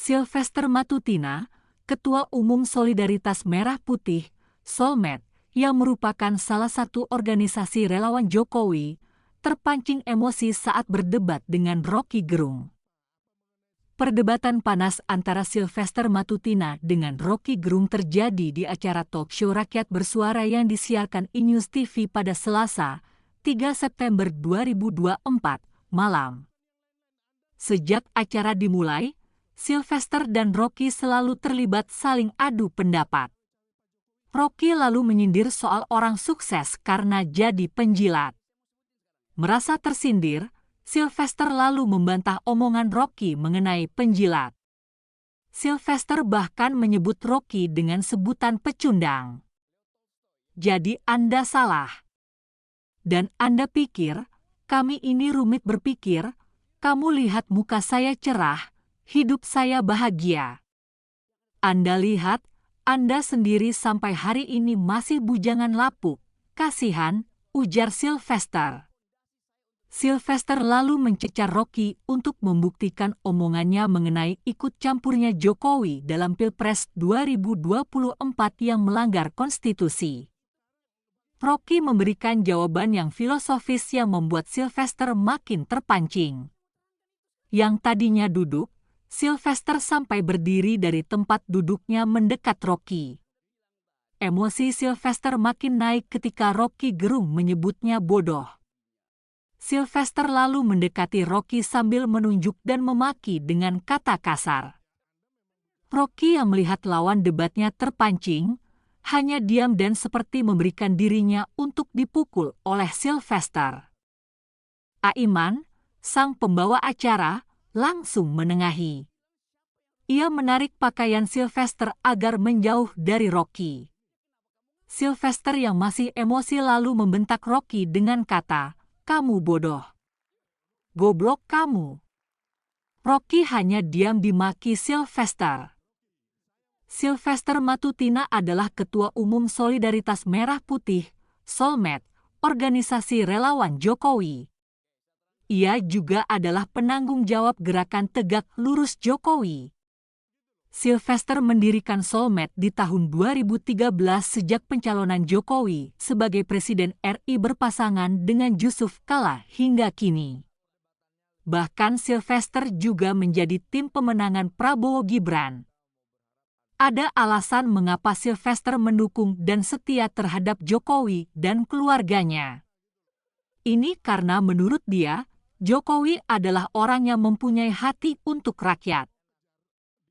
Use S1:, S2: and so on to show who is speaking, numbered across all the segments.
S1: Sylvester Matutina, Ketua Umum Solidaritas Merah Putih, Solmed, yang merupakan salah satu organisasi relawan Jokowi, terpancing emosi saat berdebat dengan Rocky Gerung. Perdebatan panas antara Sylvester Matutina dengan Rocky Gerung terjadi di acara talk show Rakyat Bersuara yang disiarkan iNews TV pada Selasa, 3 September 2024, malam. Sejak acara dimulai, Sylvester dan Rocky selalu terlibat saling adu pendapat. Rocky lalu menyindir soal orang sukses karena jadi penjilat. Merasa tersindir, Sylvester lalu membantah omongan Rocky mengenai penjilat. Sylvester bahkan menyebut Rocky dengan sebutan pecundang. Jadi Anda salah. Dan Anda pikir, kami ini rumit berpikir, kamu lihat muka saya cerah, hidup saya bahagia. Anda lihat, Anda sendiri sampai hari ini masih bujangan lapuk, kasihan, ujar Sylvester. Sylvester lalu mencecar Rocky untuk membuktikan omongannya mengenai ikut campurnya Jokowi dalam Pilpres 2024 yang melanggar konstitusi. Rocky memberikan jawaban yang filosofis yang membuat Sylvester makin terpancing. Yang tadinya duduk, Sylvester sampai berdiri dari tempat duduknya mendekat Rocky. Emosi Sylvester makin naik ketika Rocky Gerung menyebutnya bodoh. Sylvester lalu mendekati Rocky sambil menunjuk dan memaki dengan kata kasar. Rocky yang melihat lawan debatnya terpancing, hanya diam dan seperti memberikan dirinya untuk dipukul oleh Sylvester. Aiman, sang pembawa acara, langsung menengahi. Ia menarik pakaian Sylvester agar menjauh dari Rocky. Sylvester yang masih emosi lalu membentak Rocky dengan kata, "Kamu bodoh. Goblok kamu." Rocky hanya diam dimaki Sylvester. Sylvester Matutina adalah Ketua Umum Solidaritas Merah Putih, Solmed, organisasi relawan Jokowi. Ia juga adalah penanggung jawab gerakan Tegak Lurus Jokowi. Sylvester mendirikan Solmed di tahun 2013 sejak pencalonan Jokowi sebagai Presiden RI berpasangan dengan Yusuf Kala hingga kini. Bahkan Sylvester juga menjadi tim pemenangan Prabowo Gibran. Ada alasan mengapa Sylvester mendukung dan setia terhadap Jokowi dan keluarganya. Ini karena menurut dia, Jokowi adalah orang yang mempunyai hati untuk rakyat.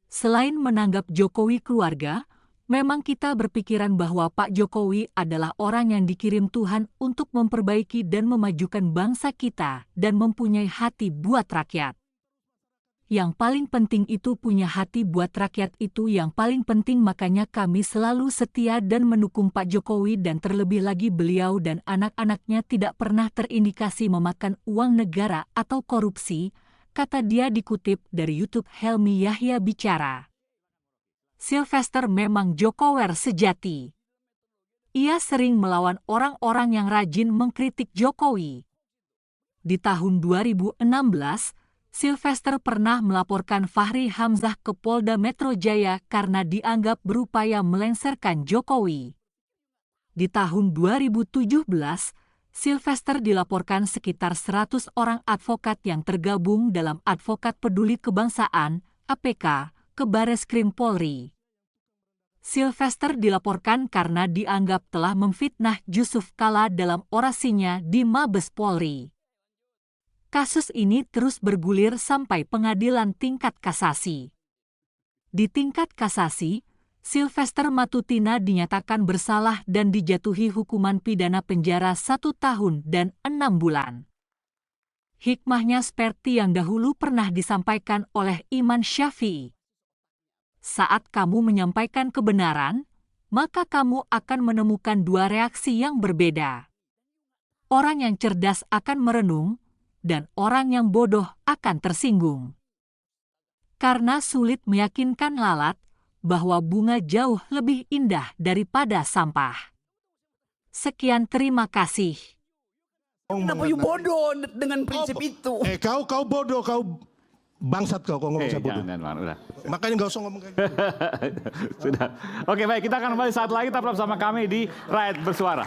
S1: Selain menganggap Jokowi keluarga, memang kita berpikiran bahwa Pak Jokowi adalah orang yang dikirim Tuhan untuk memperbaiki dan memajukan bangsa kita dan mempunyai hati buat rakyat. Yang paling penting itu punya hati buat rakyat itu yang paling penting, makanya kami selalu setia dan mendukung Pak Jokowi dan terlebih lagi beliau dan anak-anaknya tidak pernah terindikasi memakan uang negara atau korupsi, kata dia dikutip dari YouTube Helmi Yahya bicara. Sylvester memang Jokower sejati. Ia sering melawan orang-orang yang rajin mengkritik Jokowi. Di tahun 2016, Sylvester pernah melaporkan Fahri Hamzah ke Polda Metro Jaya karena dianggap berupaya melengsarkan Jokowi. Di tahun 2017, Sylvester dilaporkan sekitar 100 orang advokat yang tergabung dalam Advokat Peduli Kebangsaan (APK) ke Bareskrim Polri. Sylvester dilaporkan karena dianggap telah memfitnah Yusuf Kala dalam orasinya di Mabes Polri. Kasus ini terus bergulir sampai pengadilan tingkat kasasi. Di tingkat kasasi, Sylvester Matutina dinyatakan bersalah dan dijatuhi hukuman pidana penjara 1 tahun dan 6 bulan. Hikmahnya seperti yang dahulu pernah disampaikan oleh Imam Syafi'i. Saat kamu menyampaikan kebenaran, maka kamu akan menemukan 2 reaksi yang berbeda. Orang yang cerdas akan merenung, dan orang yang bodoh akan tersinggung. Karena sulit meyakinkan lalat bahwa bunga jauh lebih indah daripada sampah. Sekian, terima kasih.
S2: Kenapa you bodoh dengan prinsip itu?
S3: Kau bodoh, kau
S2: bangsat kau ngomong saya bodoh.
S3: Jangan, udah.
S2: Makanya nggak usah ngomong kayak gitu.
S3: Sudah. Oke, baik, kita akan kembali saat lagi tetap bersama kami di Rakyat Bersuara.